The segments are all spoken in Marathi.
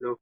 लोक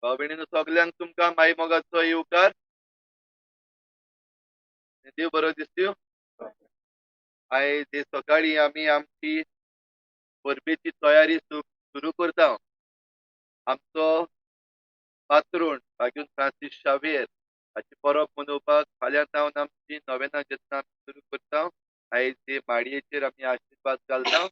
भाव भयणीनो सगल्यांक तुमकां माई मोगाचो येवकार देव बरो दिसत्यो आयज सकाळी आमी आमची परबेची तयारी सुरू करता आमचो पात्रोण भाग्यून फ्रांसीस शावेर हाची परब मनोवपाक फाल्यां सावन आमची नवेनां जेन्ना आमी सुरू करता आयज हे माडयेचेर आमी आशिर्वाद घालता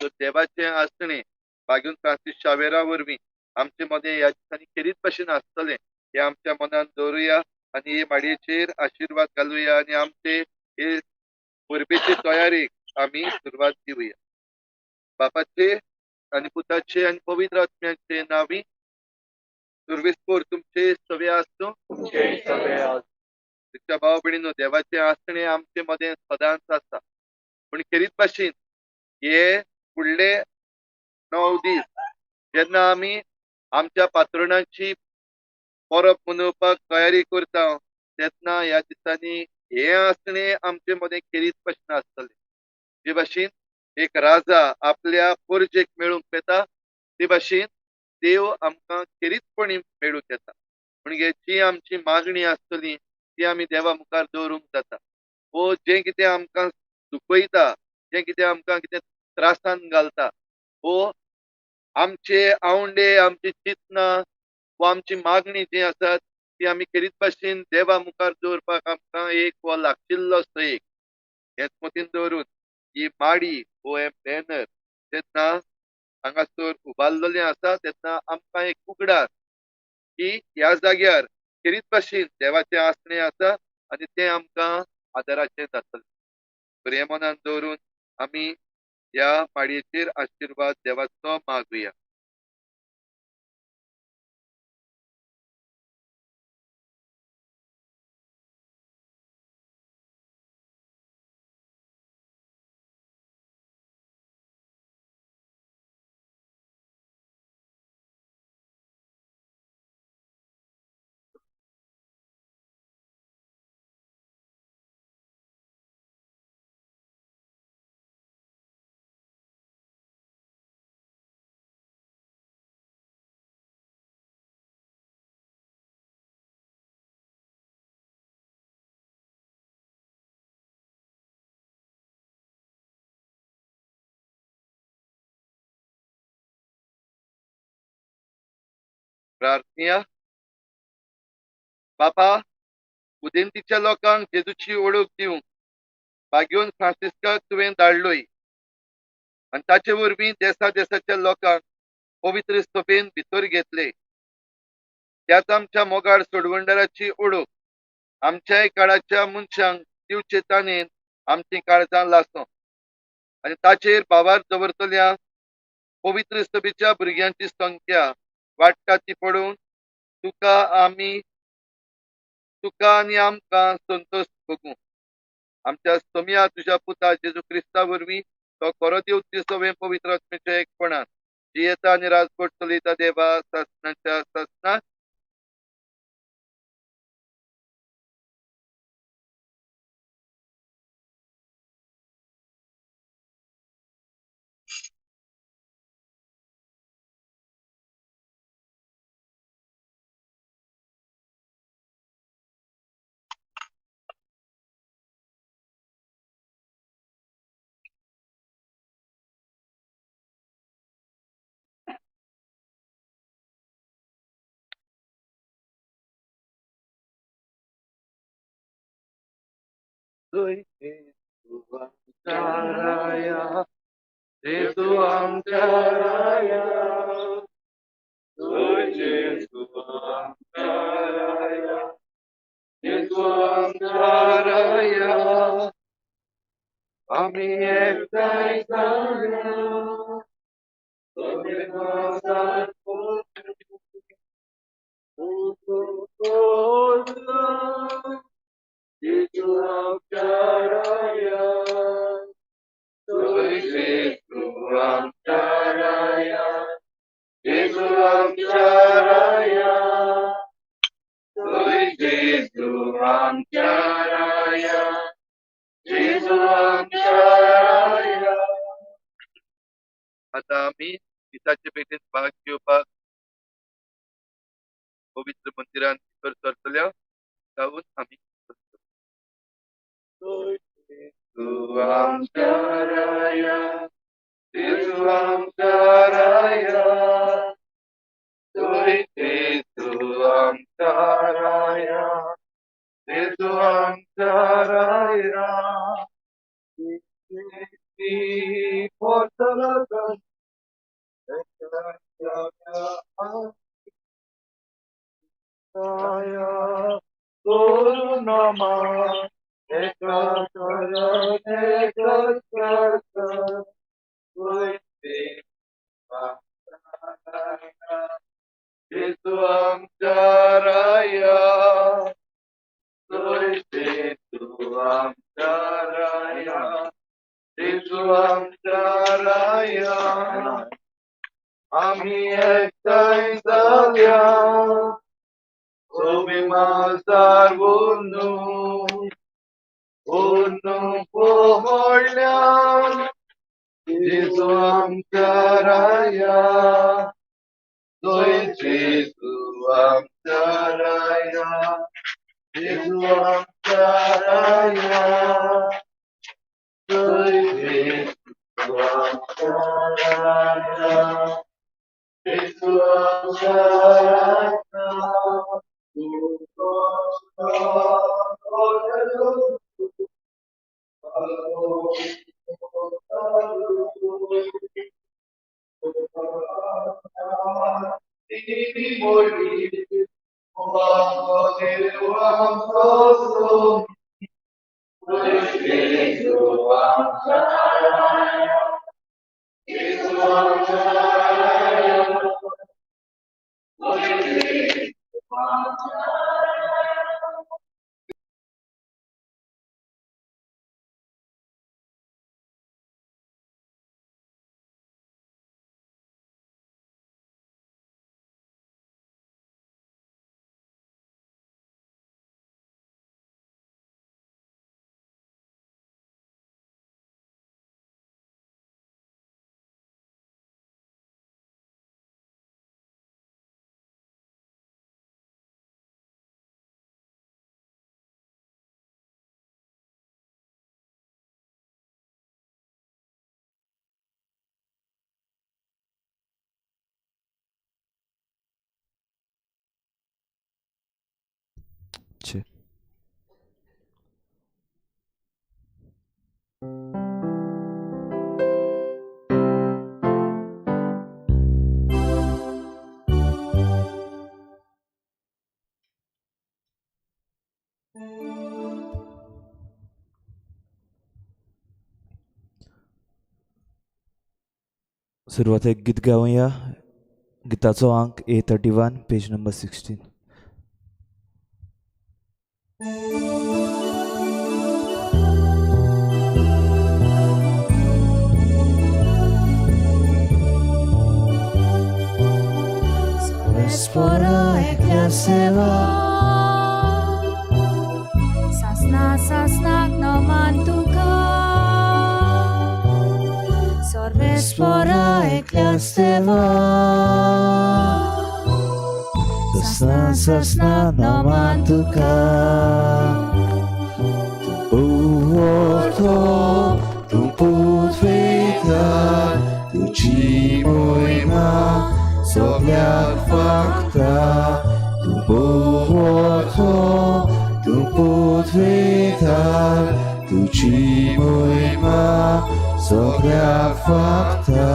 तर देवाचें आसणे भाग्यून फ्रांसीस शावेरा वरवीं आमचे मदें ह्या दिसांनी खेरीत भाशेन आसतलें हे आमच्या मनान दवरुया आनी हे माडयेचेर आशिर्वाद घालुया आनी आमचे हे परबेचे तयारेक आमी सुरवात दिवया बापाचे आनी पुताचे आनी पवित्र आत्म्याचे नांवी सुरवेस्पोर तुमचे सवे आसूं तुमच्या भाव भयणीनो देवाचे आसणे आमचे मदें सदांच आसा पूण खेरीत भाशेन हे फुडले 9 दीस जेन्ना आमी आमच्या पात्रोणाची परब मनोवपाक तयारी करता तेन्ना ह्या दिसांनी हे असणे आमचे मध्ये खेरीत प्रश्न आसतले जे भाशेन एक राजा आपल्या पोरजेक मेळूंक येता ते भाशेन देव आमकां खेरीतपणी मेळूंक येता म्हणजे जी आमची मागणी आसतली ती आमी देवा मुखार दवरूंक जाता वो जे कितें आमकां दुखयता जे कितें आमकां कितें त्रासान घालता वो आमचे आवंडे आमची चिंतना वा आमची मागणी जी आसा ती आमी खेरीत भाशेन देवा मुखार दवरपाक आमकां एक वो लागशिल्लो सैक हेच मतीन दवरून ही माडी वो हे बॅनर जेन्ना हांगासर उबारलेले आसा तेन्ना आमकां एक उगडास की ह्या जाग्यार खेरीत भाशेन देवाचें आसणें आसा आनी तें आमकां आदाराचें जातलें बरे मनान दवरून आमी ह्या माडयेचेर आशिर्वाद देवाचो मागुया प्रार्थया बापा उदेंतीच्या लोकांक जेजूची ओळख दिवंक बागेवन फ्रांसिस्काक तुवें धाडलोय आनी ताचे वरवीं देसा देशाच्या लोकांक पवित्र सभेन भितर घेतले त्याच आमच्या मोगाळ सोडवंडराची ओळख आमच्याय काळाच्या मनशांक दिवचे ताणेन आमची काळजां लासो आनी ताचेर भावार दवरतल्या पवित्र सभेच्या भुरग्यांची संख्या वाडटा ती पळोवन तुका आनी आमकां संतोश भोगूं आमच्या सोम्या तुझ्या पुता जेजू क्रिस्ता वरवीं तो खरो देव सवें पवित्र आत्मेच्या एकपणान जियेता आनी राजकोट चलयता देवा सासणाच्या सासणाक Jesu आमच्या राया Jesu आमच्या राया Jesu आमच्या राया आम्ही एकटाय जाऊया Jesu आमच्या राया Jesu आमच्या राया Jesu आमच्या राया Jesu आमच्या राया Jesu आमच्या राया आता आम्ही पिताचे भेटेत भाग घेवपाक पवित्र मंदिरात भितर सरतल्या जाऊन आम्ही Jesu आमच्या राया Jesu आमच्या राया Jesu आमच्या राया Jesu आमच्या राया Jesu आमच्या राया Jesu आमच्या राया Jesu आमच्या राया आम्ही एकटाय जाऊया सोबी मासार बोलू पोहळ्यान जेजू आमच्या राया जय जेजू आमच्या राया जेजू आमच्या राया जय जेजू आमच्या राया जेजू आमच्या राया सुरवातेक गीत गावया. गिताचो अंक A31, page number 16. Spora eklesewa Sasnak namantuka Sorbe spora eklesewa Sasnak namantuka Tu putwita Tu cimoima Sobiak fakta, tu powoto, tu potwitar, tu cimoima, sobiak fakta.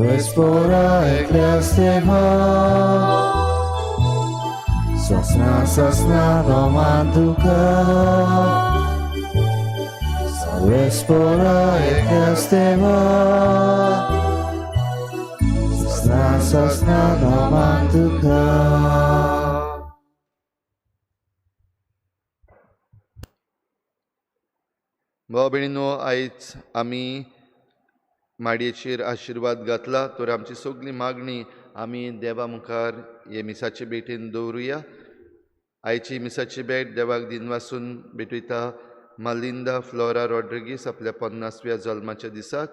Respora eklestywa, sosna romantuka. Respora eklestywa, sosna romantuka. भाव भयणीनो, आयज आमी माडयेचेर आशिर्वाद घातला तर आमची सगळी मागणी आमी देवा मुखार हे मिसाचे भेटेन दवरुया. आयची मिसाची भेट देवाक दिनवासून भेटयता मालिंदा फ्लोरा रॉड्रिगीस आपल्या 50व्या जल्माच्या दिसाक.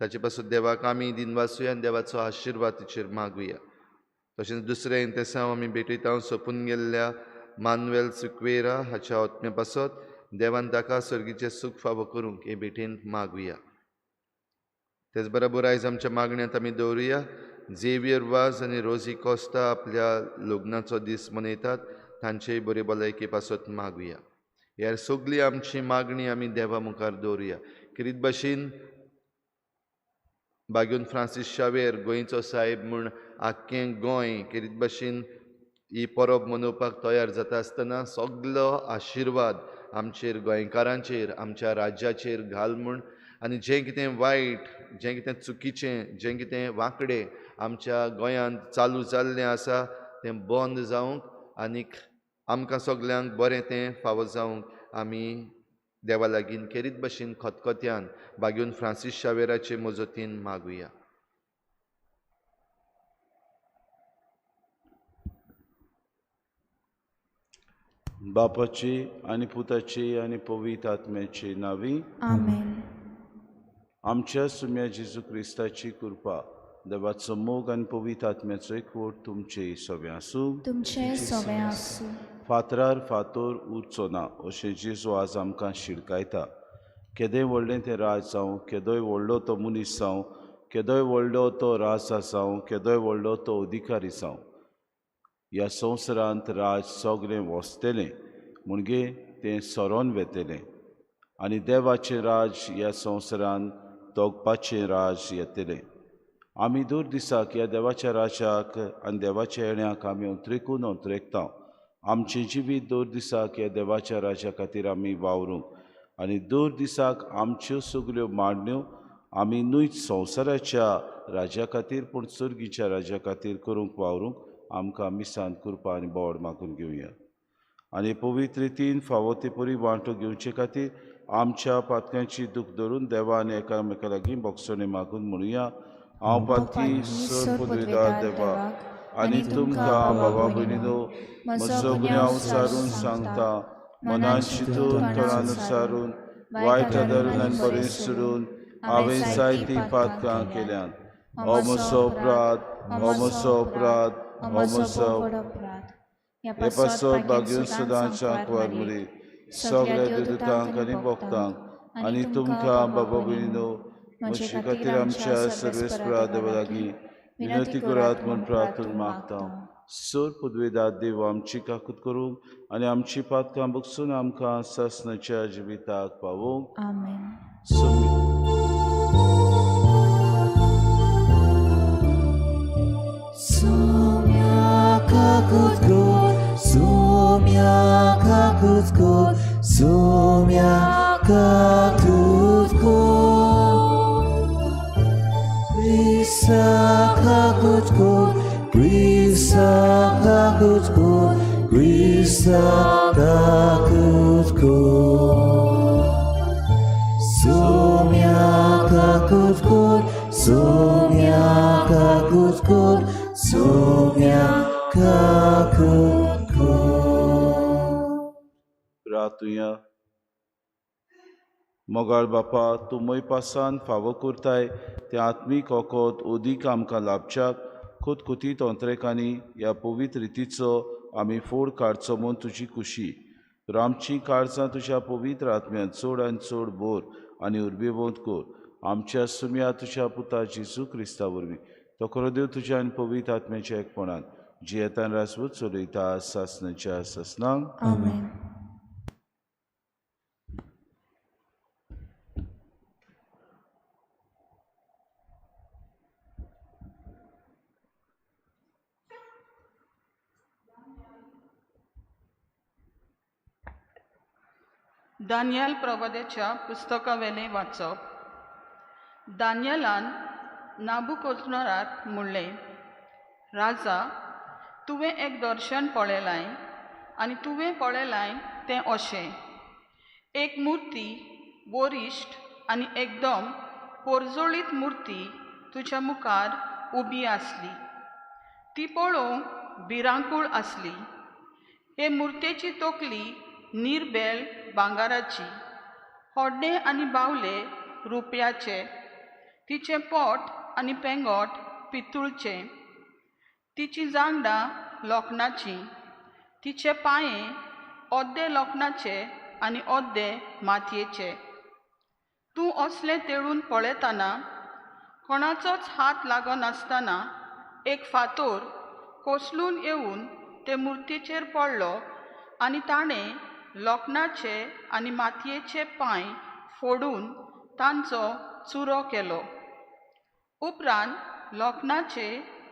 ताचे पासून देवाक आमी दिनवासुया आनी देवाचो आशिर्वाद तिचेर मागुया. तशेंच दुसरें इंतेसांव आमी भेटयता सोंपून गेल्ल्या मानुएल सुक्वेरा हाच्या आत्म्या पासत देवान ताका सर्गीचें सूख फावो करूंक हे भेटेन मागुया. तेच बरोबर आयज आमच्या मागण्यांत आमी दवरुया झेवियर वाज आनी रोजी कोस्ता आपल्या लग्नाचो दीस मनयतात, तांचेय बरे भलायके पासत मागुया. ह्या सगळी आमची मागणी आमी देवा मुखार दवरुया. किरीत भाशेन बागून फ्रांसीस शावेर गोंयचो साहेब म्हूण आख्खें गोंय किरीत भाशेन ही परब मनोवपाक तयार जाता आसतना सगलो आशिर्वाद आमचेर गोंयकारांचेर आमच्या राज्याचेर घाल म्हूण, आनी जें कितें वायट, जें कितें चुकीचें, जें कितें वांकडें आमच्या गोंयांत चालू जाल्लें आसा तें बंद जावंक आनीक आमकां सगल्यांक बरें तें फावो जावंक आमी देवा लागीं खेरीत भाशेन खतखत्यान बागून फ्रांसीस शावेराचे मजतीन मागुया. बापाची आनी पुताची आनी पवित्र आत्म्याची नावी आमेन. आमच्या सुम्या जेजू क्रिस्ताची कृपा देवाचो मोग आनी पवित्र आत्म्याचो एकवट तुमचे सगळ्या आसूं. तुमचे सगळे आसूं. फातरार फातोर उरचो ना अशें जेजू आज आमकां शिडकायता. केदेंय व्हडलें तें राज जावं, केदोय व्हडलो तो मनीस जावं, केदोय व्हडलो तो राजा जावं, केदोय व्हडलो तो अधिकारी जावं, ह्या संवसारांत राज सगळें वसतलें म्हणजे तें सरोन वेतलें आनी देवाचें राज ह्या संवसारांत तोगपाचें राज येतलें. आमी दूर दिसाक ह्या देवाच्या राजाक आनी देवाच्या येण्याक आमी अंतरेकता. आमचें जिवीत दूर दिसाक ह्या देवाच्या राजा खातीर आमी वावरूंक आनी दूर दिसाक आमच्यो सगल्यो मांडण्यो आमी न्हय संवसाराच्या राजा खातीर पूण सर्गीच्या राजा खातीर करूंक वावरूंक आमकां मिसान कृपा आनी बोड मागून घेवया. आनी पवित्र रितीन फावो ते परी वांटो घेवचे खातीर आमच्या पातकांची दूख धरून देवान एकामेका लागीं बोगसोने मागून म्हणुया. हांव पातकी सर पदवीदार देवा आनी तुमकां बाबा भयणीनो म्हजो गुन्यांव उसारून सांगता. मनान चिंतून तोंडान उसारून वायट धरून आनी बरें सोडून हांवें जायतीं पातकां केल्यात. हो म्हजो अपराध, हो म्हजो अपराध, हो म्हजो हे पासो बागेवन सदांच्या वारमुरी सगळ्या देवदूतांक आनी भक्तांक आनी तुमकां बाबा भयणीनो म्हजे खातीर आमच्या सर्वेस्परा देवा लागीं विनंती करात म्हूण प्रार्थना मागता. सर पदवेदार देव आमची काकूत करूंक आनी आमची पातकां बगसून आमकां ससनाच्या जिविताक पावोवंक. आमेन. Sumia kakut god, sumia kakut god, sumia kakut god. Grisa kakut god, grisa kakut god, grisa kakut god. Sumia kakut god, sumia kakut god, sumia kakut god. प्रार्थुया. मोगाळ बापा, तूं मय पासान फावो करताय तें आत्मीक ओकोत ओदीक आमकां लाभच्याक खुदकुतीत अंतरेकांनी ह्या पवित्र रितीचो आमी फोड काडचो म्हूण तुजी खुशी. तर आमचीं काळजां तुज्या पवित्र आत्म्यान चड आनी चड बोर आनी उर्बेवंत कर. आमच्या सुम्या तुज्या पुता जेजू क्रिस्ता वरवीं तो खरो देव तुज्या आनी पवित्र आत्म्याच्या एकपणान जी येतान राजवत चलयता सासनाच्या ससनांक. आमेन. दानियल प्रवाद्याच्या पुस्तकावेलें वाचप. दानियलान नाबुकोदनोराक म्हणलें, राजा, तुवें एक दर्शन पळयलां आनी तुवें पळयलां तें अशें. एक मुर्ती वरिश्ट आनी एकदम पोरजोळीत मुर्ती तुज्या मुखार उबी आसली. ती पळोवंक भिरांकूळ आसली. हे मुर्तेची तोकली निर्बेळ भांगाराची, होड्डे आनी बावले रुपयाचे, तिचें पोट आनी पेंगोट पितूळचें, तिची जांगडां लोखणाचीं, तिचे पांये ओद्दे लोखणाचे आनी ओद्दे मातयेचे. तूं असलें तेळून पळयतना कोणाचोच हात लागनासतना एक फातोर कोसलून येवन ते मुर्तीचेर पडलो आनी ताणें लोखणाचे आनी मातयेचे पांय फोडून तांचो चुरो केलो. उपरांत लोखणाचे,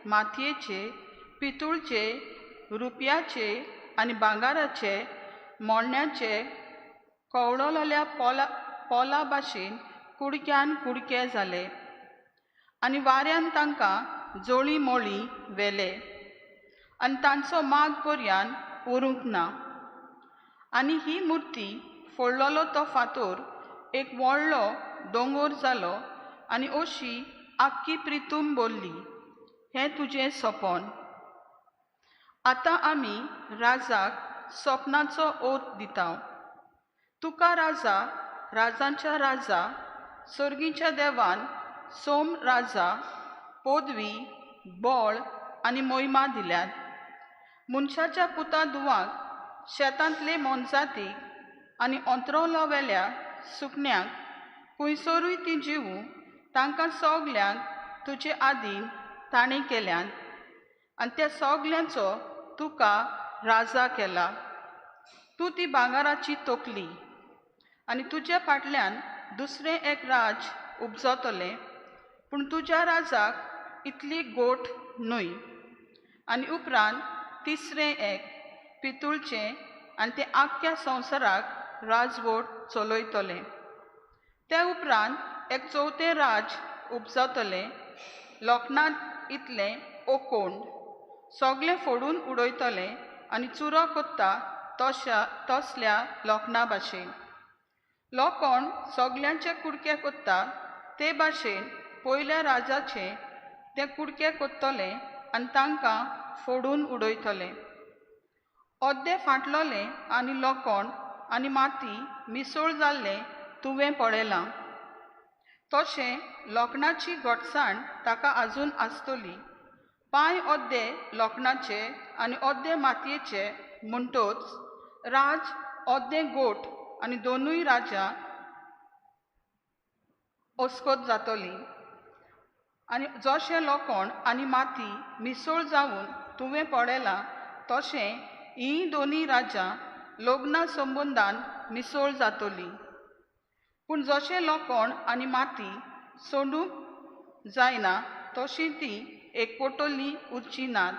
मातयेचे, पितूळचे, रुपयाचे आनी भांगाराचे मोडण्याचे कवळलेल्या पोला भाशेन कुडक्यान कुडके जाले आनी वाऱ्यान तांकां जोळी मोळी व्हेले आनी तांचो माग पर्यान उरूंक ना. आनी ही मुर्ती फोडलोलो तो फातोर एक व्हडलो दोंगर जालो आनी अशी आख्खी प्रितूम बोल्ली. हें तुजें सोपोन. आतां आमी राजाक स्वप्नाचो ओत दिता. तुका राजा, राजांच्या राजा, सर्गीच्या देवान सोम राजा, पदवी, बळ आनी मोहिमा दिल्यात. मनशाच्या पुता दुवाक, शेतांतले मोनजातीक आनी अंतरोलावेल्या सुकण्यांक खंयसरूय ती जिवू, तांकां सगल्यांक तुजे आदीन ताणें केल्यान, आनी त्या सगल्यांचो तुका राजा केला. तूं ती भांगाराची तोकली, आनी तुज्या फाटल्यान दुसरें एक राज उपजतलें, पूण तुज्या राजाक इतली गोठ न्हय. आनी उपरांत तिसरें एक पितूळचें, आनी तें आख्ख्या संवसाराक राजवट चलयतलें. ते उपरांत एक चवथें राज उपजतलें, लोकनाथ इतलें ओकोंड, सगळें फोडून उडयतलें आनी चुरो कोत्ता तसल्या लोकना भाशेन. लोकोण सगल्यांचे कुडके कोत्ता ते भाशेन पयल्या राजाचे ते कुडके कोत्तले आनी तांकां फोडून उडयतले. ओद्दे फाटलोले आनी लोकोण आनी माती मिसळ जाल्लें तुवें पळयलां. तशें लोकणाची घटसाण ताका आजून आसतली. पांय ओद्दे लोकणाचे आनी ओद्दे मातयेचे म्हणटोच राज ओद्दे गोठ आनी दोनूय राजा ओस्कोत जातली. आनी जशें लोकोण आनी माती मिसळ जावन तुवें पळयलां, तशें हीं दोनी राजा लग्ना संबंदान मिसळ जातलीं. पूण जशें लोकोण आनी माती सोडूंक जायना, तशीं तीं एकवटली उरची नात.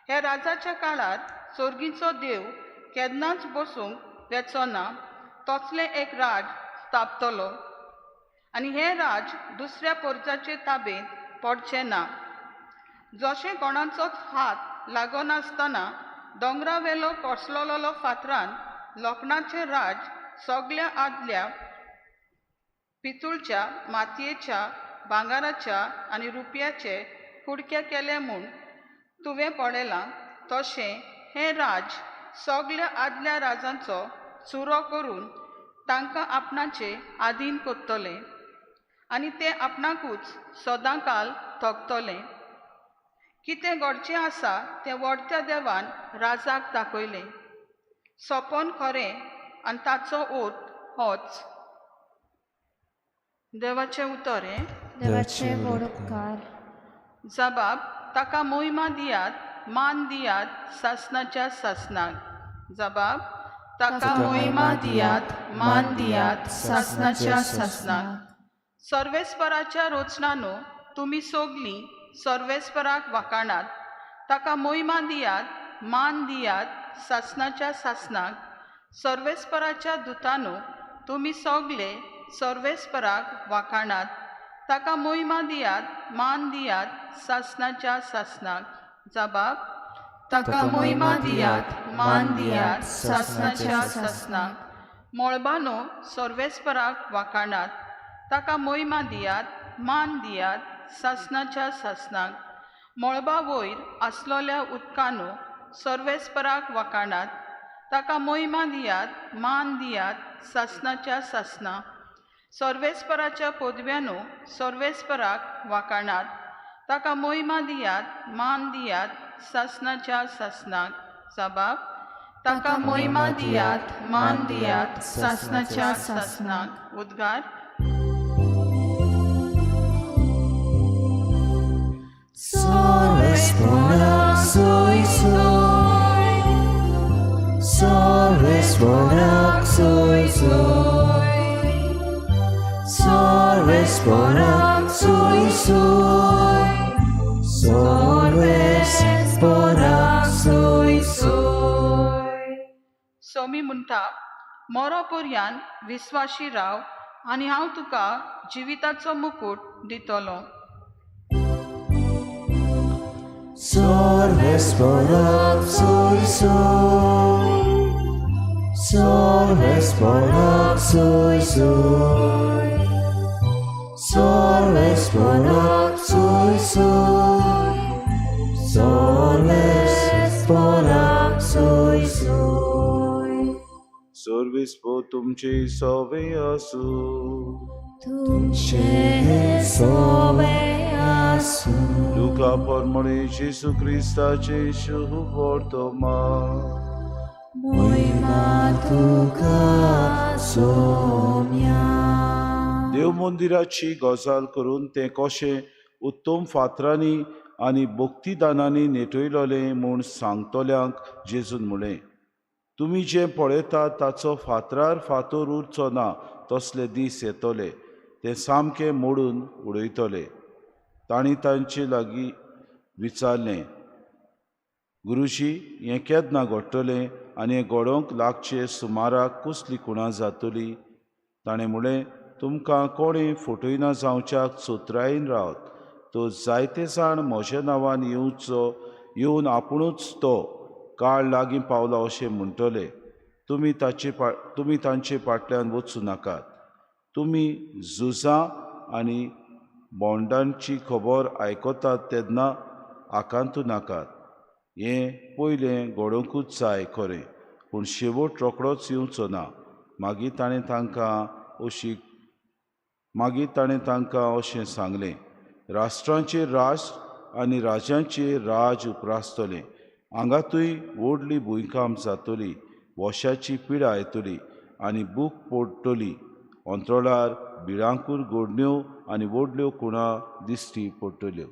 ह्या राजाच्या काळार सर्गीचो देव केन्नाच बसूंक वेचना, तसलें एक राज स्थापतलो. आनी हें राज दुसऱ्या पोरजाचे ताबेंत पडचें ना. जशें कोणाचोच हात लागनासतना दोंगरावेलो कोसलोलो फातरान लोकणाचें राज सगळ्या आदल्या पितूळच्या, मातयेच्या, भांगाराच्या आनी रुपयाचे कुडके केले म्हूण तुवें पळयलां, तशें हें राज सगळ्या आदल्या राजांचो चुरो करून तांकां आपणाचे आधीन कोत्तले आनी ते आपणाकूच सदांकाल थकतले. कितें घडचें आसा तें व्हडत्या देवान राजाक दाखयलें. सोपोन खरें आनी ताचो ओत होच. देवाचें उतर हें. देवाचे व्हड उपकार. जबाब, ताका मोहिमा दियात, मान दियात सासणाच्या सासणाक. जबाब, ताका मोहिमा दियात, मान दियात सासणाच्या सासणाक. सर्वेस्पराच्या रोचनानो तुमी सोगलीं सर्वेस्पराक वाखाणात. ताका मोहिमा दियात, मान दियात सासणाच्या सासणाक. सर्वेस्पराच्या दुतानो तुमी सगळे सर्वेस्पराक वाखाणात. ताका मोहिमा दियात, मान दियात सासणाच्या सासणाक. जबाब, ताका मोहिमा दियात, मान दियात सासणाच्या सासणाक. मोळबानो सर्वेस्पराक वाखाणात. ताका मोहिमा दियात, मान दियात सासणाच्या सासणाक. मोळबा वयर आसलोल्या उदकानो सर्वेस्पराक वाखाणात. ताका मोहिमा दियात, मान दियात सासणाच्या सासणाक. सर्वेस्पराच्या पदव्यानो सर्वेस्पराक वाखाणात. ताका मोहिमा दियात, मान दियात सासणाच्या सासणाक. जबाब, ताका मोहिमा दियात, मान दियात सासणाच्या सासणाक. उद्गार. Sorvesporak soy soy, Sorvesporak soy soy, Sorvesporak soy soy, Sorvesporak soy soy. Somi म्हणटा, मरो पर्यान विस्वाशी राव आनी हांव तुका जिविताचो मुकुट दितलो. Sorvesporak soy soy, Sorvesporak soy soy, Sorvesporak soy soy, Sorvesporak soy soy. सोर्विस्पो तुमचे सवे आसूं. तुमचे सोवे आसूं. लुका पोरमोणे जेसू क्रिस्ताचे शुभ वर्तमान. मोहिमा तुका सोम्या. देव मंदिराची गजाल करून तें कशें उत्तम फातरांनी आनी भक्तिदानांनी नेटयलोलें म्हूण सांगतोल्यांक जेजून म्हळें, तुमी जें पळयतात ताचो फातरार फातर उरचो ना तसले दीस येतले, ते सामकें मोडून उडयतले. तांणी तांचे लागीं विचारलें, गुरुजी, हें केन्ना घडटलें आनी हें घडोवंक लागचें सुमाराक कसली कुणां जातली? ताणें म्हळें, तुमकां कोणें फटयना जावच्याक चोत्रायेन रावत. तो जायते जाण म्हज्या नांवान येवन आपुणूच तो काळ लागीं पावला अशें म्हणटले. तुमी तांचे फाटल्यान वचूं नाकात. तुमी झुजां आनी बोंडांची खबर आयकतात तेन्ना आकांतूं नाकात. हें पयलें घडोवंकूच जाय खरें, पूण शेवट रोखडोच येवचो ना. मागीर ताणें तांकां अशें सांगलें, राष्ट्रांचेर राष्ट्र आनी राजांचेर राज उप्रासतले. हांगातूय व्हडली भुंयकांप जातली, वशाची पिडा येतली आनी बूक पडटली. अंतराळार भिरांकूळ घडण्यो आनी व्हडल्यो कुणां दिश्टी पडटल्यो.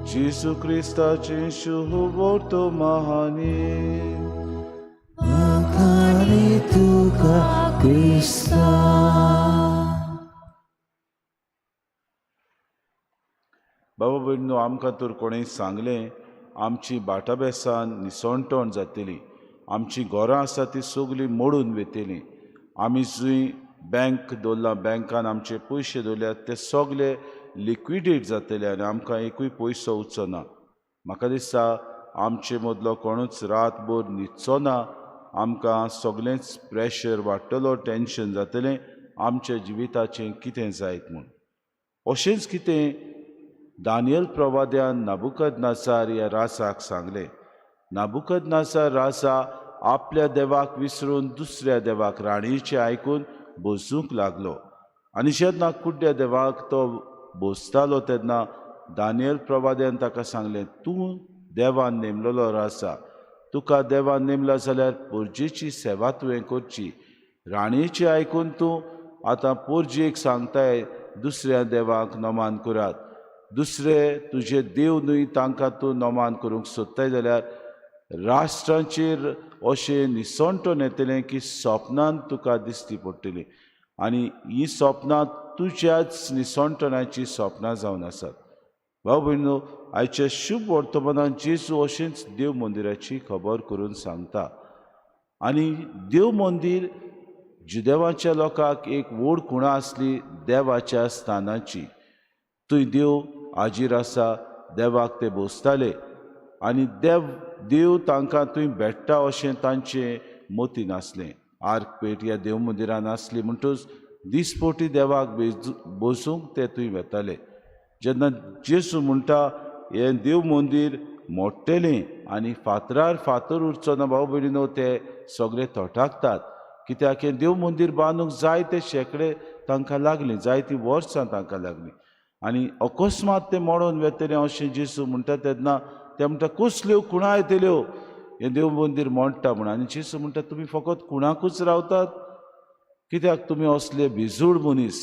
जेसू क्रिस्ताचे शुभ वर्तमानी. आकारे तुका क्रिस्ता. बाबा भयणीनो, आमकां तर कोणेंय सांगलें आमची बाटाबेसान निसणटण जातली, आमची घरां आसा ती सगळीं मोडून वेतलीं. आमी जूंय बँक दवरला, बँकान आमचे पयशे दवरल्यात ते सगळे लिक्विडेट जातले आनी आमकां एकूय पयसो उरचो ना. म्हाका दिसता आमचे मदलो कोणूच रातभर न्हिदचो ना. आमकां सगळेंच प्रेशर वाडटलो, टेन्शन जातलें आमच्या जिविताचें कितें जायत म्हूण. अशेंच कितें दानियल प्रवाद्यान नाबुकदनेस्सार ह्या राजाक सांगलें. नाबुकदनेस्सार राजा आपल्या देवाक विसरून दुसऱ्या देवाक राणीचें आयकून बसूंक लागलो. आनी जेन्ना कुड्ड्या देवाक तो बसतालो तेन्ना दानियल प्रवाद्यान ताका सांगलें, तूं देवान नेमलेलो राजा, तुका देवान नेमला जाल्यार पोरजेची सेवा तुवें करची. राणयेचें आयकून तूं आतां पोरजेक सांगताय दुसऱ्या देवाक नमान करात. दुसरे तुजे देव न्हय तांकां तूं नमान करूंक सोदताय जाल्यार राष्ट्रांचेर अशें निसणटण येतलें की सपनांत तुका दिश्टी पडटलीं. आनी हीं सपनां तुज्याच निसणटणाची सपनां जावन आसात. भाव भयणीनो, आयच्या शुभ वर्तमानांत जेजू अशेंच देव मंदिराची खबर करून सांगता. आनी देव मंदीर जुदेवाच्या लोकांक एक व्हड खुणा आसली देवाच्या स्थानाची. थंय देव हाजीर आसा, देवाक ते बसताले आनी देव तांकां थंय भेट्टा अशें तांचें मतीन आसलें. आर्क पेट ह्या देव मंदिरान आसली म्हणटच दिसपोटी देवाक बसूंक ते थंय वेताले. जेन्ना जेजू म्हणटा हें देव मंदीर मोडटलें आनी फातरार फातर उरचो ना, भाव भयणीनो, ते सगळे थोटाकतात. कित्याक हें देव मंदीर बांदूंक जायते शेकडे तांकां लागलीं, जायतीं वर्सां तांकां लागलीं आनी अकस्मात ते मोडून वेतलें अशें जेजू म्हणटा तेन्ना ते म्हणटा कसल्यो कुणां येतल्यो हें देव मंदीर मोडटा म्हूण. आनी जेजू म्हणटा तुमी फकत कुणाकूच रावतात, कित्याक तुमी असले भिजूड मनीस.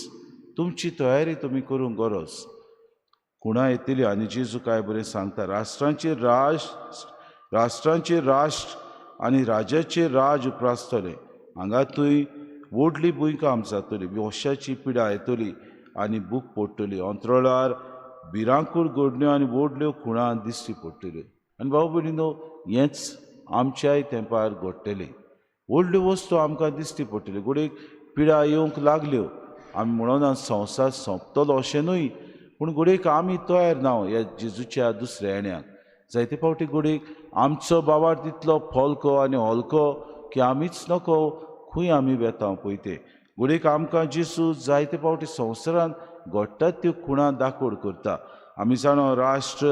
तुमची तयारी तुमी करूंक गरज. कुणां येतल्यो आनी जेजू काय बरें सांगता, राष्ट्रांचेर राष्ट्र आनी राजाचेर राज उप्रासतले. हांगा थंय व्हडली भुंयकांप जातली, वशाची पिडा येतली आनी बूक पडटली. अंतराळार भिरांकूळ घडण्यो आनी व्हडल्यो खुणां दिश्टी पडटल्यो. आनी भाव भयणीनो, हेंच आमच्याय तेंपार घडटलें. व्हडल्यो वस्तू आमकां दिश्टी पडटल्यो. घडयेक पिडा येवंक लागल्यो. आमी म्हणोना संवसार सोंपतलो अशें न्हय, पूण घडयेक आमी तयार ना ह्या जेजूच्या दुसऱ्या येण्याक. जायते फावटी घडयेक आमचो बाबार तितलो फोलको आनी हलको की आमीच नको खंय आमी वेता पळय ते. घडयेक आमकां जेजू जायते फावटी संवसारांत घडटात त्यो खुणां दाखोड करता. आमी जाणो राष्ट्र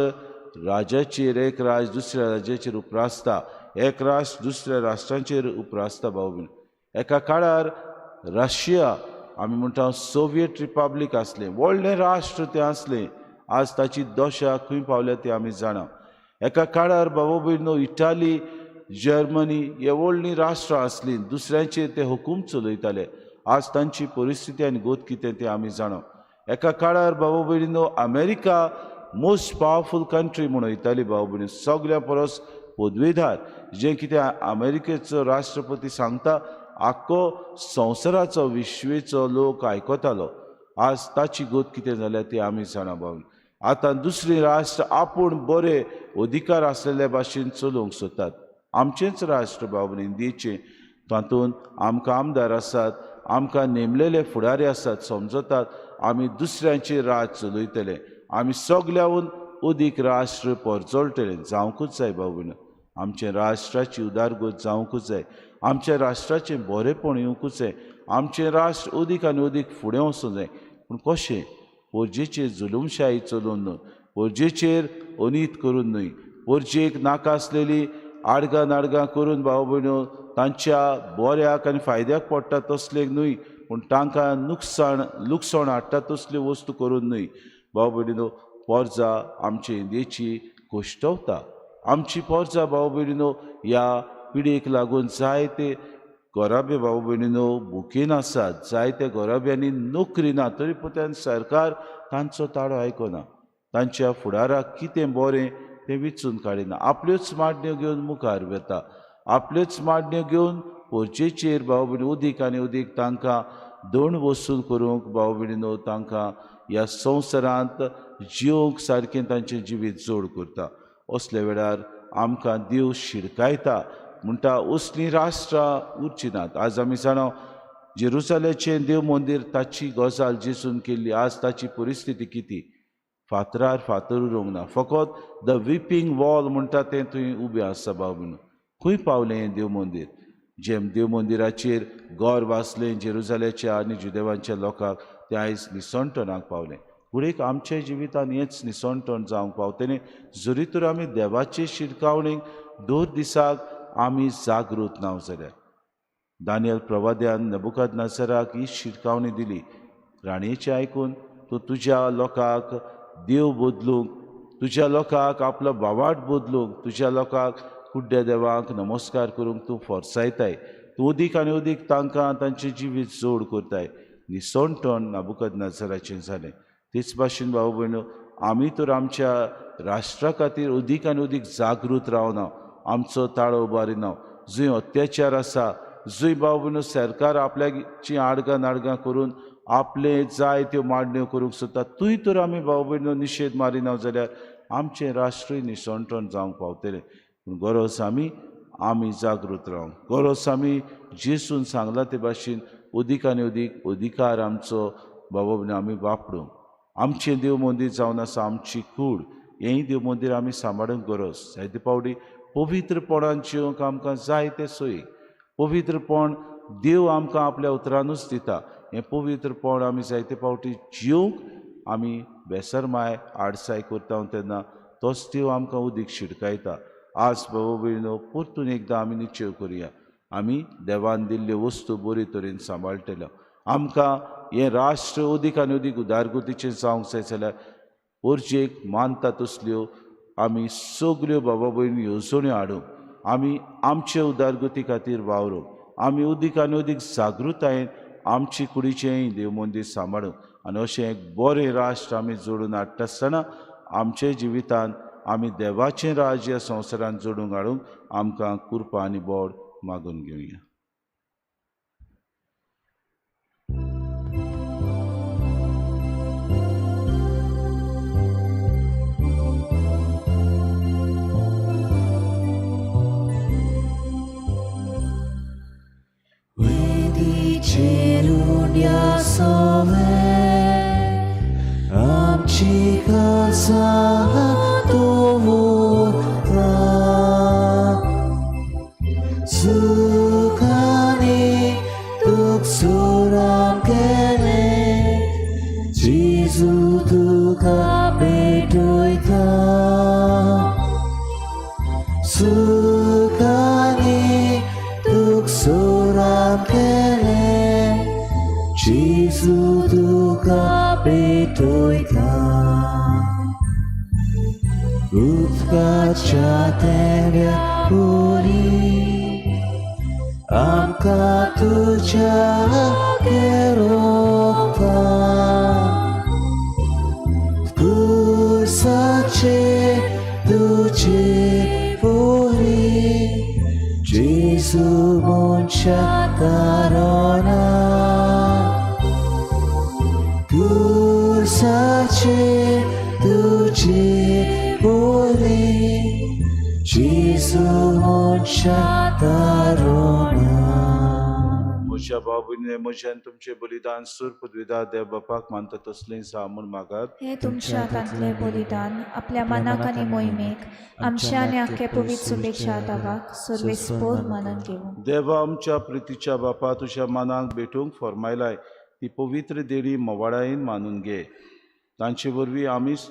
राजाचेर एक राज दुसऱ्या राजाचेर उप्रासता. एक राष्ट्र दुसऱ्या राष्ट्रांचेर उप्रासता भाव भयण. एका काळार रशिया आमी म्हणटा सोवियत रिपब्लीक आसलें, व्हडलें राष्ट्र तें आसलें. आज ताची दशा खंय पावल्या ती आमी जाणा. एका काळार भाव भयणो इटाली, जर्मनी हे व्हडलीं राष्ट्रां आसलीं, दुसऱ्यांचेर ते हुकूम चलयताले. आज तांची परिस्थिती आनी गोत कितें तें आमी जाणा. एका काळार भाव भयणीनो अमेरिका मोस्ट पावरफूल कंट्री म्हणयताली भाव भयणी, सगळ्या परस पदवेदार. जें कितें अमेरिकेचो राष्ट्रपती सांगता आख्खो संवसाराचो विश्वेचो लोक आयकतालो. आज ताची गोत कितें जाल्या ती आमी जाणा भाव. आतां दुसरी राष्ट्र आपूण बरे अधिकार आसलेल्या भाशेन चलोवंक सोदतात. आमचेंच राष्ट्र भाव भयणी इंडियेचें, तातूंत आमकां आमदार आसात, आमकां नेमलेले फुडारी आसात, समजतात आमी दुसऱ्यांचेर राज चलयतले. आमी सगळ्याहून अदीक राष्ट्र परजळटले जावंकूच जाय भाव भयण. आमचे राष्ट्राची उदारगत जावंकूच जाय, आमच्या राष्ट्राचें बरेंपण येवंकूच जाय, आमचें राष्ट्र अदीक आनी अदीक फुडें वचूंक जाय. पूण कशें? पोरजेचेर जुलूमशाही चलोवन न्हय, पोरजेचेर अनीत करून न्हय, पोरजेक नाका आसलेली आडगां नाडगां करून भाव भयणो तांच्या बऱ्याक आनी फायद्याक पडटा तसलें न्हय, पूण तांकां लुकसाण हाडटा तसल्यो वस्तू करून न्हय. भाव भयणीनो, पोरजां आमचे इंडियेची कोश्टवता. आमची पोरजां भाव भयणीनो ह्या पिडेक लागून जायते गोराबे भाव भयणीनो भुकेन आसात, जायत्या गोराब्यांनी नोकरी ना, तरी पुतान सरकार तांचो ताळो आयकना. तांच्या फुडाराक कितें बरें तें विचून काडिना. आपल्योच माडण्यो घेवन मुखार वता, आपल्योच माडण्यो घेवन पोरजेचेर भाव भयणी अदीक आनी अदीक तांकां दंड वसूल करूंक भाव भयणीनो तांकां ह्या संवसारांत जिवंक सारकें तांचें जिवीत जोड करता. असल्या वेळार आमकां देव शिडकायता म्हणटा असलीं राष्ट्रां उरचीं नात. आज आमी जाणा जेरुसालेमचें देव मंदीर ताची गजाल जेजून केल्ली, आज ताची परिस्थिती कितें? फातरार फातर उरूंक ना, फकत द विपींग वॉल म्हणटा तें थंय उबें आसा भाव भयण. खंय पावलें हें देव मंदीर? जें देव मंदिराचेर गर्व आसलें जेरुसालेमच्या आनी जुदेवांच्या लोकांक, तें आयज निसणटणाक पावलें. फुडें आमच्या जिवितांत हेंच निसणटण जावंक पावतलें जरी तर आमी देवाचे शिडकावणेक दर दिसाक आमी जागृत ना जाल्यार. दानियल प्रवाद्यान नेबुकदनेझराक ही शिडकावणी दिली, राणयेचें आयकून तूं तुज्या लोकांक देव बदलूंक, तुज्या लोकांक आपलो बावाट बदलूंक, तुज्या लोकांक कुड्ड्या देवाक नमस्कार करूंक तूं फोर्सायताय. तूं अदीक आनी अदीक तांकां तांचें जिवीत जोड करताय. निसणटण नेबुकदनेझराचें जालें. तेच भाशेन भाव भयणो, आमी तर आमच्या राष्ट्रा खातीर अदीक आनी अदीक जागृत रावना, आमचो ताळो उबारिना. जंय अत्याचार आसा, जंय भाव भयणो सरकार आपल्याची आडगां नाडगां करून आपले जाय त्यो माडण्यो करूंक सोदता, थंय तर आमी भाव भयणो निशेध मारिना जाल्यार आमचें राष्ट्रूय निसणटण जावंक पावतलें. पूण गरज आमी जागृत रावंक, गरज आमी जेजून सांगला ते भाशेन अदीक आनी अदीक अधिकार आमचो भाव भयणो आमी वापरूंक. आमचें देव मंदीर जावन आसा आमची कूड, हेंय देव मंदीर आमी सांबाळूंक गरज. जायते पावटी पवित्रपणान जिवंक आमकां जाय तें सोयी. पवित्रपण देव आमकां आपल्या उतरानूच दिता. हें पवित्रपण आमी जायते पावटी जिवंक आमी बेसरमाय आडसाय करता तेन्ना तोच देव आमकां उदीक शिडकायता. आज भाव भयणो, परतून एकदां आमी निश्चय करुया, आमी देवान दिल्ल्यो वस्तू बरे तरेन सांबाळटल्यो. आमकां हें राष्ट्र अदीक आनी अदीक उदारगतीचें जावंक जाय जाल्यार पोरजेक मानता तसल्यो आमी सगल्यो बाबा भयणी येवजण्यो हाडूंक, आमी आमचे उदारगती खातीर वावरूंक, आमी अदीक आनी अदीक जागृतायेन आमची कुडीचेंय देव मंदीर सांबाळूंक आनी अशें एक बरें राष्ट्र आमी जोडून हाडटा आसतना आमचे जिवितांत आमी देवाचें राज ह्या संवसारांत जोडूंक हाडूंक आमकां कृपा आनी बोड मागून घेवया. Cerunia sove amci casa tovota sukani tuk suram kene Jesu tuka bedoita suka Jesu tuka petoita Utkacha tebia puri Amka tuja kerokta Kursace tuji puri Jesu moncha tarona Kursace tuji puri Jesu moncha tarona म्हज्या बाबूने म्हज्यान तुमचे बलिदान सूर पदवीदार देव बापाक मानता तसलें सामून मागात हे तुमच्या हातांतले बलिदान आपल्या मनाक आनी मोहिमेक आमच्या आनी आख्खे पवित्र सुबेच्या हाताबाक सर्वेस्पोर मानन घेवून देवा आमच्या प्रितीच्या बापा तुज्या मनाक भेटूंक फरमायलाय ती पवित्र देणी मोवाळायेन मानून घे तांचे वरवीं आमीच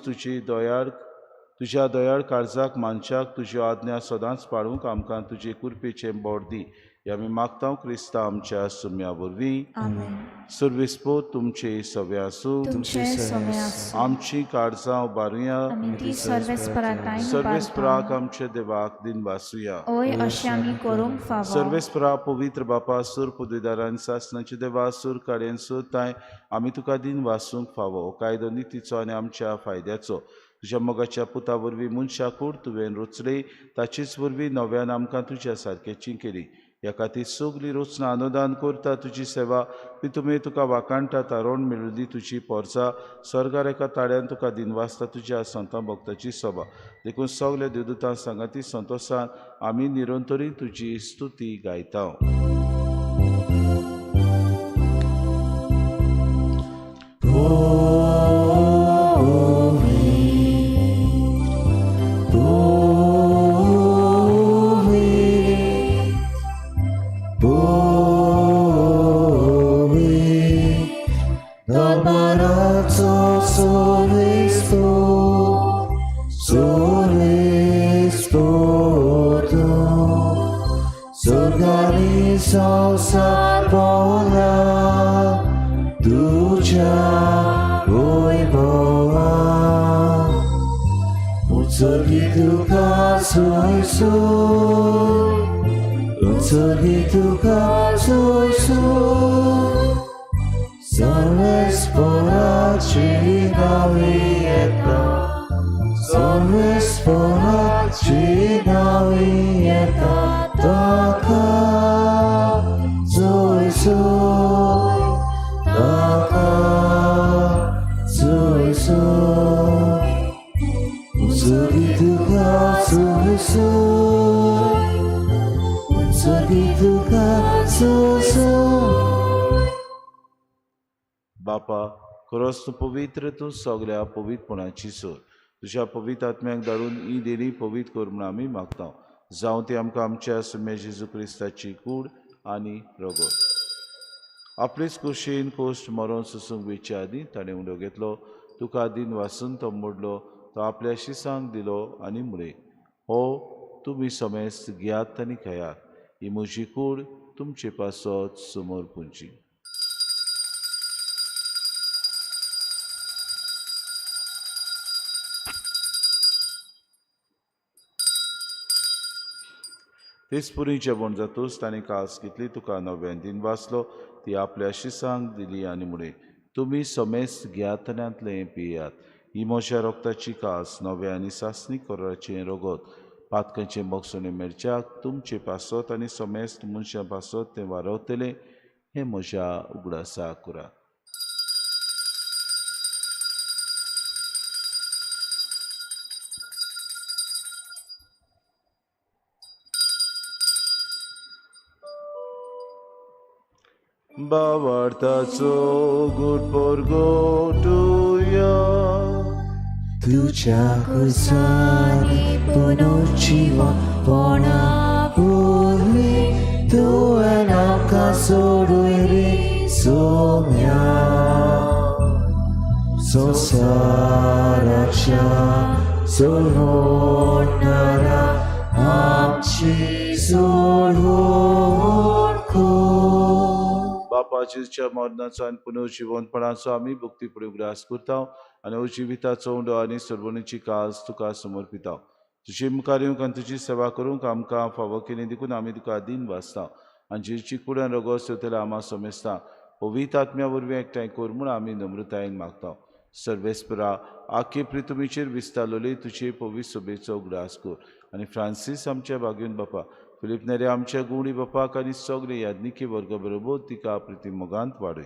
तुज्या दयाळ काळजाक मानशाक तुज्यो आज्ञा सदांच पाळूंक आमकां तुजे कुरपेचें बोड दी हे आमी मागता क्रिस्ता आमच्या सुम्या वरवीं आमेन सर्वेस्पोर तुमचे सवे आसूं तुमचे समे आसूं आमची काळजां उबारुया आमी ती सर्वेस्परातायेन सर्वेस्पराक आमच्या देवाक दिन वासुया ओय अशें आमी करूंक फावो सर्वेस्परा पवित्र बापा सूर पदवीदारान सासनाचे देवा सूर काडेन सूर ताय आमी तुका दिन वासूंक फावो कायदो नितीचो आनी आमच्या फायद्याचो तुज्या मोगाच्या पुता वरवीं मनशाकूड तुवें रचले ताचेच वरवीं नव्यान आमकां तुज्या सारकेची केली ह्या खातीर सगलीं रचना अनुदान करता तुजी सेवा तुमी तुका वाकाणटा तारोण मेळिल्ली तुजी पोरसां स्वर्गार एका ताळ्यान तुका दिनवासता तुज्या संत भक्ताची सभा देखून सगल्या देवदूतां सांगाती संतोशान आमी निरंतरी तुजी स्तुती गायता Salsa bola tuja voivoa Utsargituka soy soy Utsargituka soy soy Sarvespora Chinavieta Sarvespora Chinavieta Taka Soy soy Taka Soy soy Utsargituka soy soy Utsargituka soy soy बापा खरोच तूं पवित्र तूं सगल्या पवित्रपणाची सोर तुज्या पवित्र आत्म्याक धाडून ही देणी पवित्र कर म्हूण आमी मागता जावं ती आमकां आमच्या सुम्या जेजू क्रिस्ताची कूड आनी रगत आपलेच कुशीन कोश्ट मरोन सुसूंक वेचे आदी ताणें उंडो घेतलो तुका दिन वासून तो मोडलो तो आपल्या शिसांक दिलो आनी मुळे हो तुमी समेस्त घेयात आनी खेयात ही म्हजी कूड तुमचे पासत समोर पुंजी तेच पुरी जेवण जातूच ताणें कास घेतली तुका नव्यान दिन वाचलो ती आपल्या शिसांक दिली आनी मुळे तुमी समेस्त घेयातल्यांतलें पियात ही म्हज्या रोगताची कास नव्या आनी सासणी कोराचें रगत पातकांचे मोगसोने मेरच्याक तुमचे पासत आनी समेस्त मनशां पासत तें वारवतलें हें म्हज्या उगडासा करात Bavartaco good porgotuja Tuja kusani punuchiva pona purvi Tu enaka soruiri somya Sosaracha solhonara amchi solhonko पावपाच्या मरणाचो आनी पुनर्जिवनपणाचो आमी भक्ती फुडें ग्रास करता आनी जिविताचो उंडो आनी सर्वणीची काळज तुका समर्पिता. तुजी मुखार येवंक आनी तुजी सेवा करूंक आमकां फावो केली देखून आमी तुका दिन वाचता आनी जेची कुड्यान रगो सेवतले आमा समेस्ता पवित्र आत्म्या वरवीं एकठांय कर म्हूण आमी नम्रतायेन मागता. सर्वेस्परा आखे प्रितुमीचेर विस्तारलोली तुजे पवित्र सभेचो ग्रास कर आनी फ्रांसीस आमच्या भाग्यून बापा, फिलीप नेरे आमच्या गुणी बापाक आनी सगळे याज्ञिके वर्ग बरोबर तिका प्रिती मोगांत वाडय.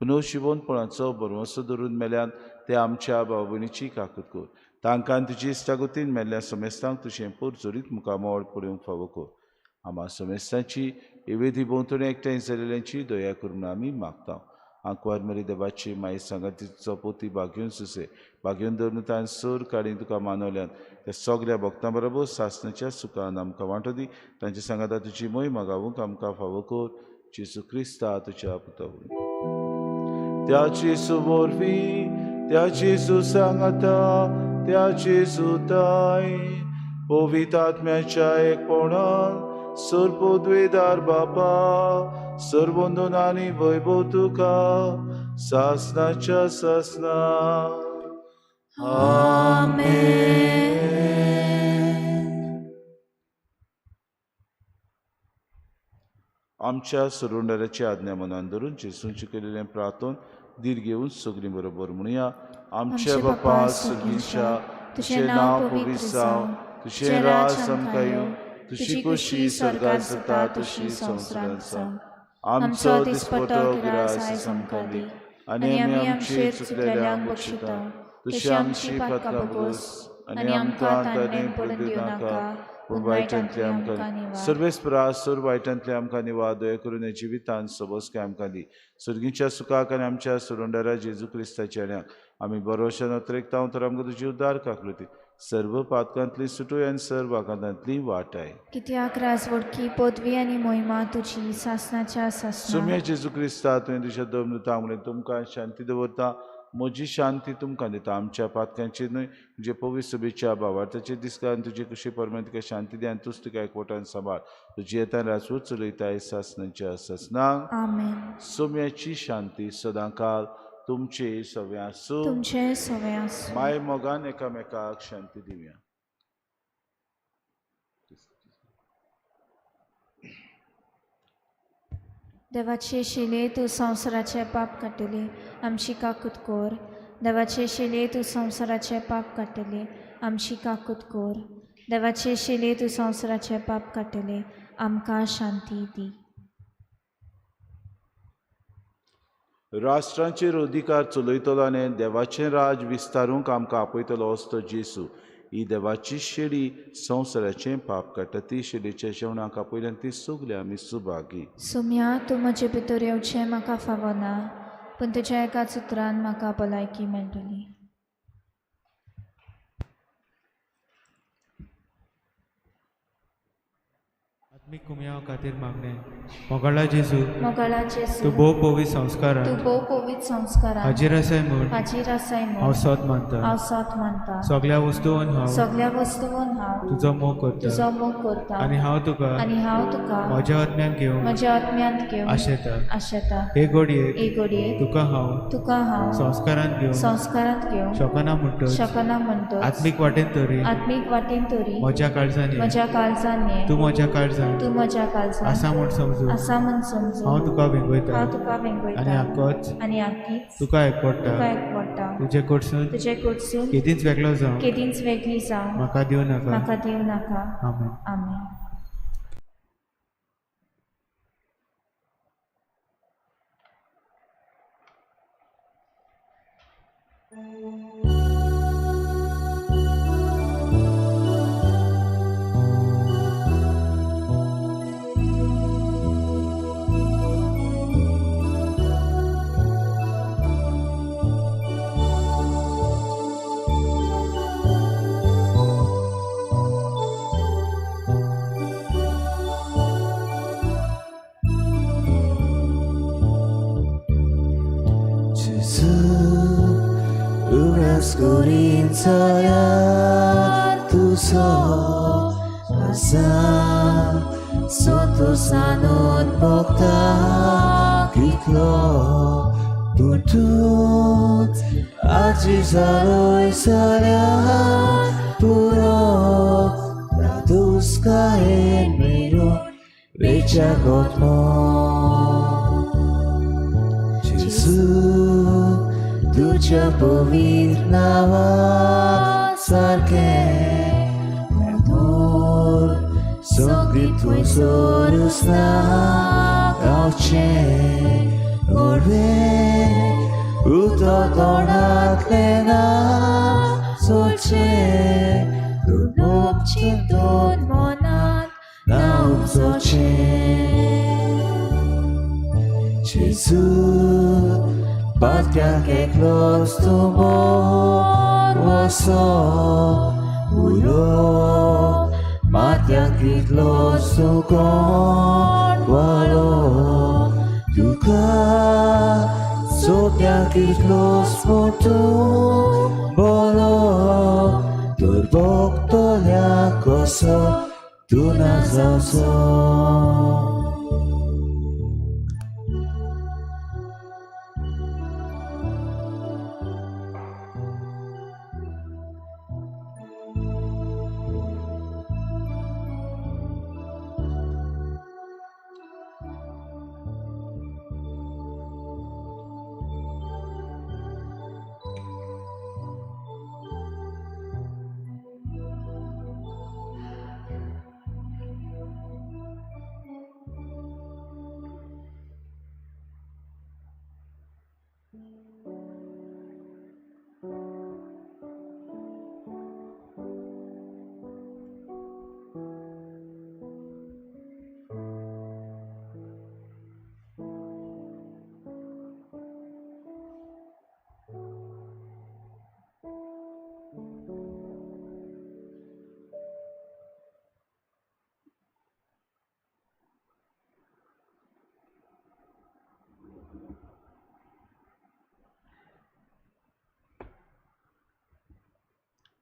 पुनर्जिवनपणाचो बरवंसो धरून मेल्यान ते आमच्या भाव भयणीची काकूट कर. तांकां तुजी इश्टागतीन मेल्ल्या समेस्तांक तुजें पुरजोरीत मुखामोळ पडूंक फावो कर. आमा समेस्तांची येवेदी भोंवतणी एकठांय जालेल्यांची दया करून आमी मागता. आंकवार मेरी देवाची माई सांगातीचो पोती भाग्यून सुसे भाग्यून धरून तांन सर काडी तुका मानवल्यान त्या सगळ्या भक्तां बरोबर सासणाच्या सुखान आमकां वांटो दी. तांच्या सांगाता तुजी मोहीम गावूंक आमकां फावो कर. जेसू क्रिस्ता तुज्या पुता त्या जेसू वरवीं त्या जेसू सांगाता त्या जेसू ताय पवित्र आत्म्याच्या एकपणान सर्वोद्वेदार बापा सर्वोंदोन आनी वैभव तुका सासणाच्या सासना. आमेन. आमच्या सुरोंडाऱ्याची आज्ञा मनान धरून जेसूंचे केलेलें प्रार्थन दीर घेवन सगळीं बरोबर म्हणुया. आमच्या बापा सगळींच्या तुझें नांव पवित्र जावं, तुझें राज आमकां येवं, तुजी कुशी स्वर्गांत जाता तशी संवसारांत जावं. आमचो दिसपटो गिरास आयज आमकां दी आनी आमी आमचेर चुकलेल्यांक बक्षिता, तशी आमची पातकां बगोस आनी आमकां ताणें पडून दिवं नाका पूण वायटांतली आमकां निवार. सर्वेस्परा सर वायटांतले आमकां निवार दया करून जिवितांत सबोसके आमकां दी. सर्गीच्या सुखाक आनी आमच्या सुरोंडारा जेजू क्रिस्ताच्या आड्याक आमी बरोवशान उतरेकता तर आमकां तुजी उद्दार काकलुती सर्व पातकांतली सुटोय आनी सर्व आकांतांतली वाटाय. कित्याक राजवडकी पदवी आनी मोहिमा तुजी सासणाच्या सासना. सुम्या जेजू क्रिस्ता तुवें तुज्या दमनुता म्हणून तुमकां शांती दवरता. म्हजी शांती तुमकां दिता. आमच्या पातकांची न्हय तुजे पवित्र सभेच्या भावार्थाचे दिसता आनी तुजी कशी परमेन तुका शांती दी आनी तूंच तुका एकवटान सांबाळ. तुजी येता राजवट चलयताय सासणाच्या सासनाक. आमेन. सोम्याची शांती सदांकाळ तुमचे सवे आसूं. तुमचे सवे आसूं. माय मोगान एकामेकाक शांती दिवया. देवाचे शिले तूं संवसाराचे पाप काडटली आमची काकूट कोर. देवाचे शिले तूं संवसाराचे पाप काडटली आमची काकूट कोर. देवाचे शिले तूं संवसाराचे पाप काडटली आमकां शांती दी. राष्ट्रांचेर अधिकार चलयतलो आनी देवाचें राज विस्तारूंक आमकां आपयतलो असतो जेसू ही देवाची शेळी संवसाराचें पाप काडटा. ती शेळीच्या जेवणाक आपयल्यान ती सगळी आमी सुभागी. सुम्या तूं म्हजे भितर येवचें म्हाका फावो ना पूण तुज्या एकाच उतरान म्हाका भलायकी मेळटली. आत्मीक कुम्या खातीर मागणें. मोगाळा जेजू मोगाळा जेजू तूं भोव पवित्र संस्कारान तूं भोव पवित्र संस्कारान हाजीर आसाय म्हूण हाजीर आसाय हांव म्हूण सोत मानता. हांव सोत मानता. सगळ्या वस्तूंन हांव सगळ्या वस्तूंन हांव तुजो मोग करता तुजो मोग करता आनी हांव तुका म्हज्या आत्म्यान घेवन म्हज्या आत्म्यांत घेवन आशेता. आशेता. हे घडयेक एक घडये तुका हांव संस्कारांत घेवन शकना म्हणटच शकना म्हणटच आत्मीक वाटेन तरी आत्मीक वाटेन तरी म्हज्या काळजांनी म्हज्या काळजांनी तूं म्हज्या काळजान तूं म्हज्या काळजांत आसा म्हूण समजून आसा म्हूण समजून हांव तुका वेंगयता हांव तुका वेंगयता आनी आक्कोच आनी आख्खीच तुका एकवडटा. तुका एकवडटा. तुजे कडसून तुजे कडसून केदींच वेगळो जावं केदींच वेगळी जावं म्हाका दिवं नाका. म्हाका दिवं नाका. आमेन. आमेन. Gorinzaya tu so asa Sotosanon bokta kitlo Putut Ajizaloy salyan puro Radus kain mero Rechagot mo Jesus Tuja povir sarke Amor Sogrit tvoj zorus na Oče Orve Utotonak lena Soče Dunopčin ton monat Na umzoče Jesus Batkan ke klos tumor Woso Ulo Matyan kitlos tukon Walo Duka Sotyan kitlos moto Bolo Turbok tolya koso Tunazauso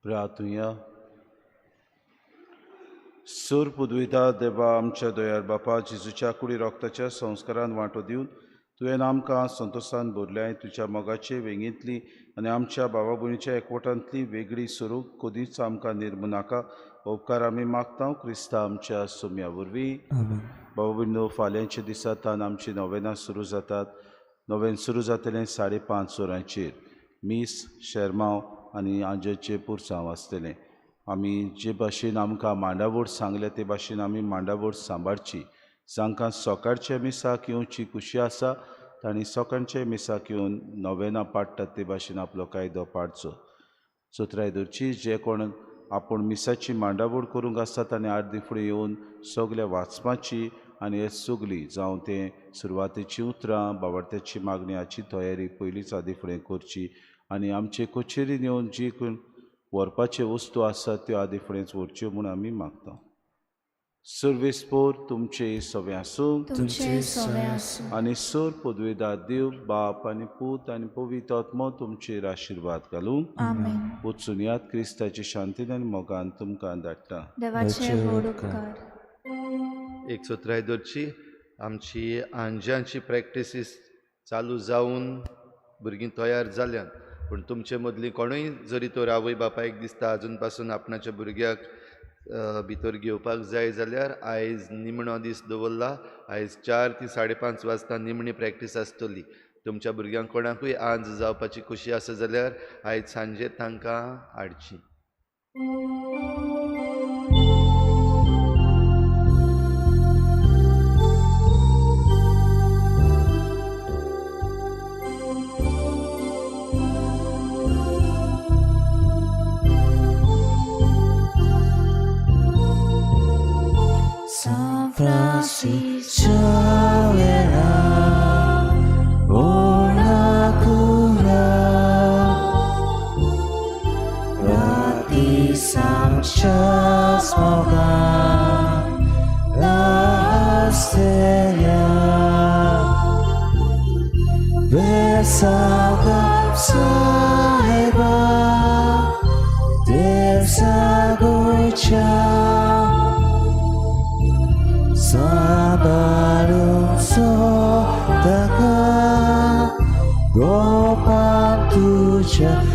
प्रार्थूया सूर पुदविता देवा आमच्या दोयार बापा जेजूच्या कुडी रोगताच्या संस्कारान वांटो दिवन तुवें आमकां संतोशान भरल्याय तुज्या मोगाचे वेंगेंतली आनी आमच्या भावा भयणीच्या एकवटांतली वेगळी स्वरूप कधीच आमकां निर्मूं नाका उपकार आमी मागता क्रिस्ता आमच्या सोम्या वरवीं भावा भयणीनो फाल्यांच्या दिसांतान आमची नोवेनां सुरू जातात नोवेन सुरू जातलें 5:30 वरांचेर मीस शेरमांव आनी आंजचे पुरसांव आसतलें आमी जे भाशेन आमकां मांडावळ सांगल्या ते भाशेन आमी मांडावळ सांबाळची जांकां सकाळच्या मिसाक येवची कुशी आसा तांणी सकाळच्या मिसाक येवन नोवेनां पाडटात ते भाशेन आपलो कायदो पाडचो चोत्राय धरची जे कोण आपूण मिसाची मांडावळ करूंक आसता तांणी आर्दी फुडें येवन सगल्या वाचपाची आनी हे सगली जावं ते सुरवातेची उतरां बावडत्याची मागणी हाची तयारी पयलींच आदी फुडें करची आनी आमचे कचेरीन येवन जी कोण व्हरपाच्यो वस्तू आसात त्यो आदी फुडेंच व्हरच्यो म्हूण आमी मागता सर्वेस्पोर तुमचे सवे आसूं तुमचे सवे आसूं आनी सर पदवेदार देव बाप आनी पूत आनी पवित्र आत्मो तुमचेर आशिर्वाद घालूं आमेन वचून याद क्रिस्ताचे शांतीन आनी मोगान तुमकां धाडटा देवाचे व्हड उपकार एक सोत्राय धरची आमची आंजांची प्रॅक्टिसीस चालू जावन भुरगीं तयार जाल्यात पूण तुमचे मदली कोणूय जरी तर आवय बापायक दिसता अजून पासून आपणाच्या भुरग्याक भितर घेवपाक जाय जाल्यार आयज निमणो दीस दवरला आयज 4 ते 5:30 वाजता निमणी प्रॅक्टीस आसतली तुमच्या भुरग्यांक कोणाकूय आज जावपाची खुशी आसा जाल्यार आयज सांजे तांकां हाडची San Francisco era una cura Rati samchas moga la stella Vesaga saiba Devsa gocha Shall